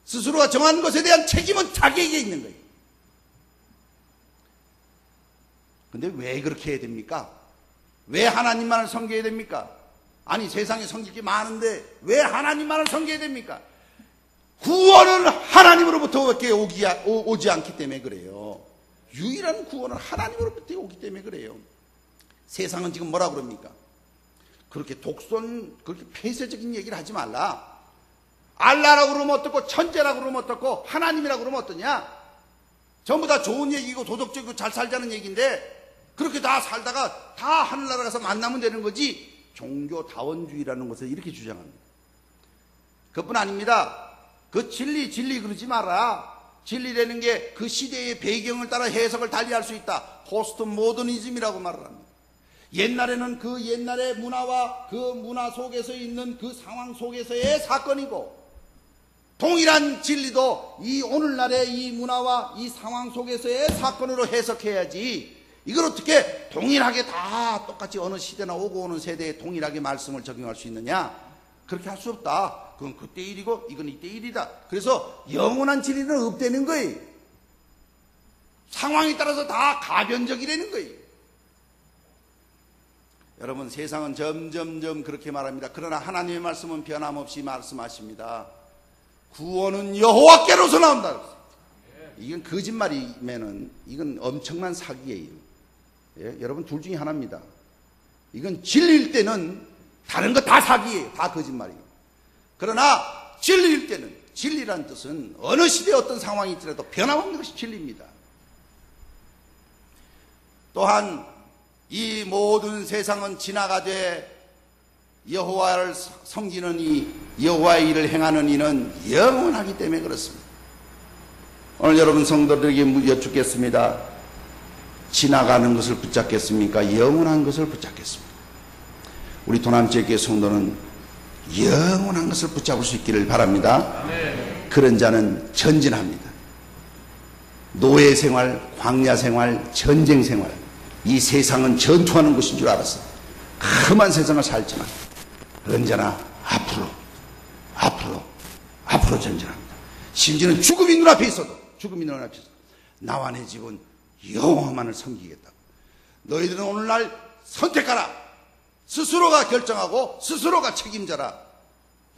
Speaker 1: 스스로가 정하는 것에 대한 책임은 자기에게 있는 거예요. 근데 왜 그렇게 해야 됩니까? 왜 하나님만을 섬겨야 됩니까? 아니 세상에 섬길 게 많은데 왜 하나님만을 섬겨야 됩니까? 구원은 하나님으로부터밖에 오지 않기 때문에 그래요. 유일한 구원은 하나님으로부터 오기 때문에 그래요. 세상은 지금 뭐라 그럽니까? 그렇게 그렇게 폐쇄적인 얘기를 하지 말라. 알라라고 그러면 어떻고 천재라고 그러면 어떻고 하나님이라고 그러면 어떠냐? 전부 다 좋은 얘기고 도덕적이고 잘 살자는 얘기인데 그렇게 다 살다가 다 하늘나라 가서 만나면 되는 거지. 종교다원주의라는 것을 이렇게 주장합니다. 그뿐 아닙니다. 그 진리 그러지 마라. 진리라는 게 그 시대의 배경을 따라 해석을 달리할 수 있다. 포스트 모더니즘이라고 말을 합니다. 옛날에는 그 옛날의 문화와 그 문화 속에서 있는 그 상황 속에서의 사건이고 동일한 진리도 이 오늘날의 이 문화와 이 상황 속에서의 사건으로 해석해야지. 이걸 어떻게 동일하게 다 똑같이 어느 시대나 오고 오는 세대에 동일하게 말씀을 적용할 수 있느냐? 그렇게 할 수 없다. 그건 그때 일이고 이건 이때 일이다. 그래서 영원한 진리는 없다는 거예요. 상황에 따라서 다 가변적이라는 거예요. 여러분 세상은 점점점 그렇게 말합니다. 그러나 하나님의 말씀은 변함없이 말씀하십니다. 구원은 여호와께로서 나온다. 이건 거짓말이면은 이건 엄청난 사기예요. 예? 여러분 둘 중에 하나입니다. 이건 진리일 때는 다른 거 다 사기예요. 다 거짓말이에요. 그러나 진리일 때는 진리란 뜻은 어느 시대에 어떤 상황이 있더라도 변함없는 것이 진리입니다. 또한 이 모든 세상은 지나가되 여호와를 섬기는 이 여호와의 일을 행하는 이는 영원하기 때문에 그렇습니다. 오늘 여러분 성도들에게 여쭙겠습니다. 지나가는 것을 붙잡겠습니까? 영원한 것을 붙잡겠습니까? 우리 도남지역교회 성도는 영원한 것을 붙잡을 수 있기를 바랍니다. 그런 자는 전진합니다. 노예 생활, 광야 생활, 전쟁 생활, 이 세상은 전투하는 곳인 줄 알았어. 험한 세상을 살지만 언제나 앞으로 전진합니다. 심지어는 죽음이 눈앞에 있어도 나와 내 집은 여호와만을 섬기겠다고. 너희들은 오늘날 선택하라. 스스로가 결정하고 스스로가 책임져라.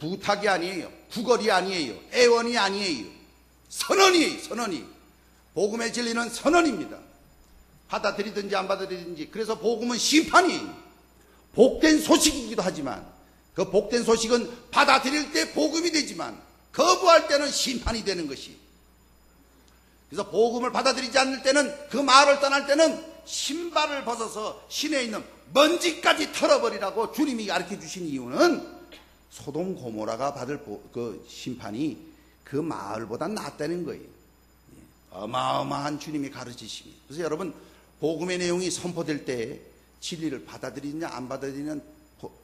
Speaker 1: 부탁이 아니에요. 구걸이 아니에요. 애원이 아니에요. 선언이. 복음의 진리는 선언입니다. 받아들이든지 안 받아들이든지. 그래서 복음은 심판이에요. 복된 소식이기도 하지만 그 복된 소식은 받아들일 때 복음이 되지만 거부할 때는 심판이 되는 것이. 그래서 복음을 받아들이지 않을 때는 그 마을을 떠날 때는 신발을 벗어서 시내에 있는 먼지까지 털어버리라고 주님이 가르쳐 주신 이유는 소돔 고모라가 받을 그 심판이 그 마을보다 낫다는 거예요. 어마어마한 주님이 가르치심이. 그래서 여러분 복음의 내용이 선포될 때 진리를 받아들이느냐 안 받아들이는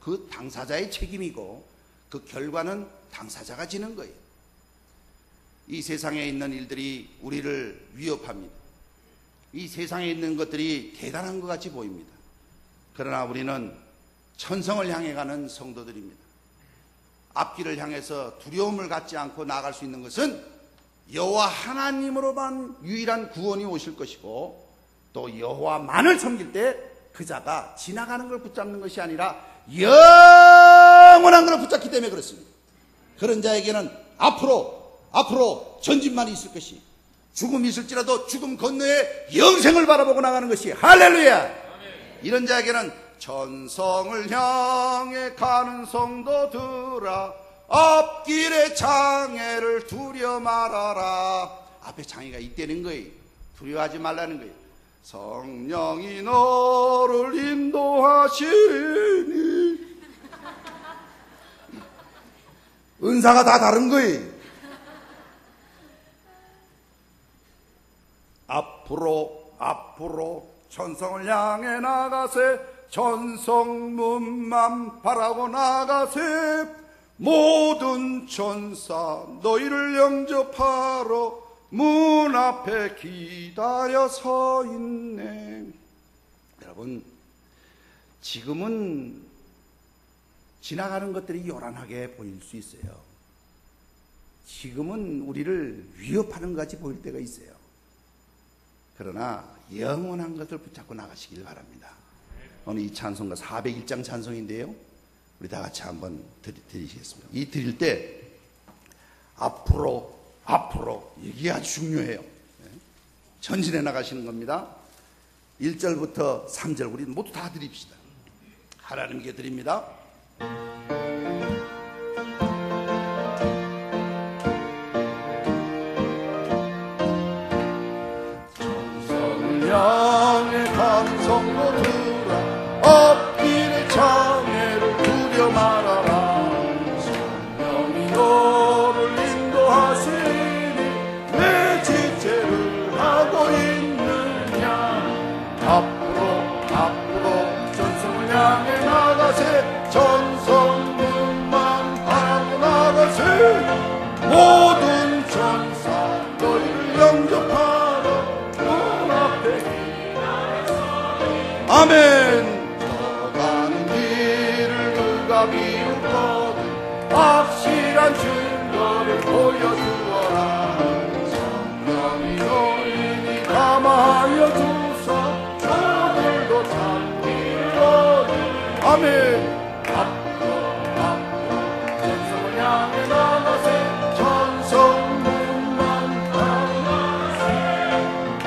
Speaker 1: 그 당사자의 책임이고 그 결과는 당사자가 지는 거예요. 이 세상에 있는 일들이 우리를 위협합니다. 이 세상에 있는 것들이 대단한 것 같이 보입니다. 그러나 우리는 천성을 향해 가는 성도들입니다. 앞길을 향해서 두려움을 갖지 않고 나아갈 수 있는 것은 여호와 하나님으로만 유일한 구원이 오실 것이고 또 여호와만을 섬길 때 그 자가 지나가는 걸 붙잡는 것이 아니라 영원한 걸 붙잡기 때문에 그렇습니다. 그런 자에게는 앞으로 전진만이 있을 것이 죽음이 있을지라도 죽음 건너에 영생을 바라보고 나가는 것이 할렐루야. 이런 자에게는 전성을 향해 가는 성도들아 앞길에 장애를 두려 말아라. 앞에 장애가 있다는 거예요. 두려워하지 말라는 거예요. 성령이 너를 인도하시니. 은사가 다 다른 거예요. 앞으로 전성을 향해 나가세. 전성문만 바라고 나가세. 모든 천사 너희를 영접하러 문 앞에 기다려 서 있네. 여러분, 지금은 지나가는 것들이 요란하게 보일 수 있어요. 지금은 우리를 위협하는 것 같이 보일 때가 있어요. 그러나 영원한 것을 붙잡고 나가시길 바랍니다. 오늘 이 찬송가 401장 찬송인데요, 우리 다 같이 한번 드리시겠습니다. 이 드릴 때 앞으로 이게 아주 중요해요. 전진해 나가시는 겁니다. 1절부터 3절 우리 모두 다 드립시다. 하나님께 드립니다. 전성을 향해 간 성도들아 앞길에 장애를 두려 말아라. 성령이 너를 인도하시니 왜 지체를 하고 있느냐. 앞으로 전성을 향해 나가세. 전성문만 바라고 나가세. 모든 천사 너희를 영접하러 문 앞에 기다려. 아멘. 가는 길을 누가 비웃거든 확실한 증거를 보여주어라. 성령이 너희니 감화하여 주사 저들도 참기를. 아멘. 앞으로 전성을 향해 나가세. 전성문만 바라보세.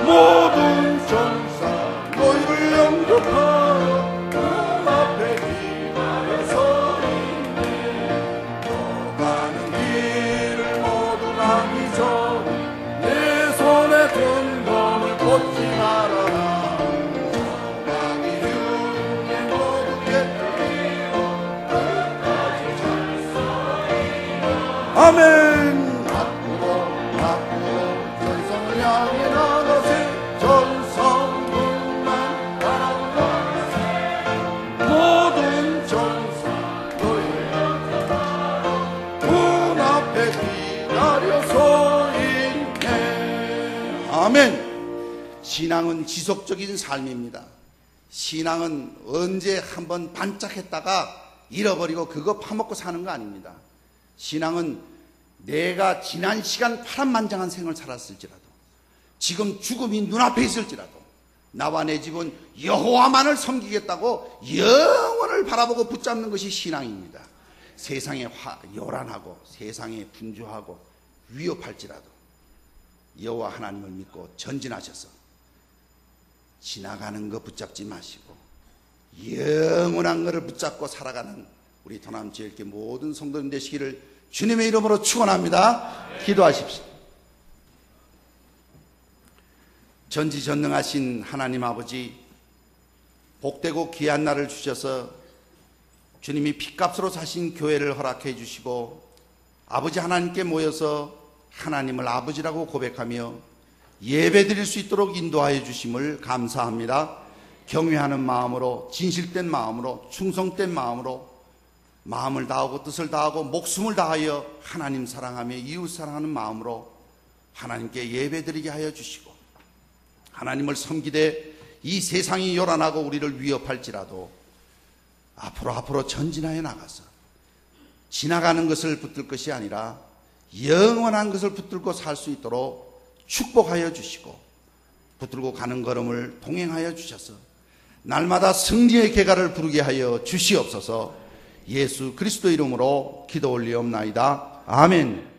Speaker 1: 모든 천사 너희를 영접하러 문 앞에 기다려 서 있네. 너 가는 길을 모두 가기 전에 내 손에 든 검을 꽂지 말아라. 가기 중에 모두 깨뜨리고 끝까지 잘 서리라. 아멘. 앞으로 전성을 향해 나가세. 전성문만 바라고 나가세. 모든 천사 너희를 영접하러 문 앞에 기다려 서 있네. 아멘. 신앙은 지속적인 삶입니다. 신앙은 언제 한번 반짝했다가 잃어버리고 그거 파먹고 사는 거 아닙니다. 신앙은 내가 지난 시간 파란만장한 생을 살았을지라도, 지금 죽음이 눈앞에 있을지라도 나와 내 집은 여호와만을 섬기겠다고 영원을 바라보고 붙잡는 것이 신앙입니다. 세상에 요란하고 세상에 분주하고 위협할지라도 여호와 하나님을 믿고 전진하셔서 지나가는 거 붙잡지 마시고 영원한 것을 붙잡고 살아가는 우리 도남지역의 모든 성도님 되시기를 주님의 이름으로 축원합니다. 기도하십시오. 전지전능하신 하나님 아버지, 복되고 귀한 날을 주셔서 주님이 핏값으로 사신 교회를 허락해 주시고 아버지 하나님께 모여서 하나님을 아버지라고 고백하며 예배 드릴 수 있도록 인도하여 주심을 감사합니다. 경외하는 마음으로, 진실된 마음으로, 충성된 마음으로 마음을 다하고 뜻을 다하고 목숨을 다하여 하나님 사랑하며 이웃 사랑하는 마음으로 하나님께 예배드리게 하여 주시고, 하나님을 섬기되 이 세상이 요란하고 우리를 위협할지라도 앞으로 전진하여 나가서 지나가는 것을 붙들 것이 아니라 영원한 것을 붙들고 살 수 있도록 축복하여 주시고, 붙들고 가는 걸음을 동행하여 주셔서 날마다 승리의 계가를 부르게 하여 주시옵소서. 예수 그리스도 이름으로 기도 올리옵나이다. 아멘.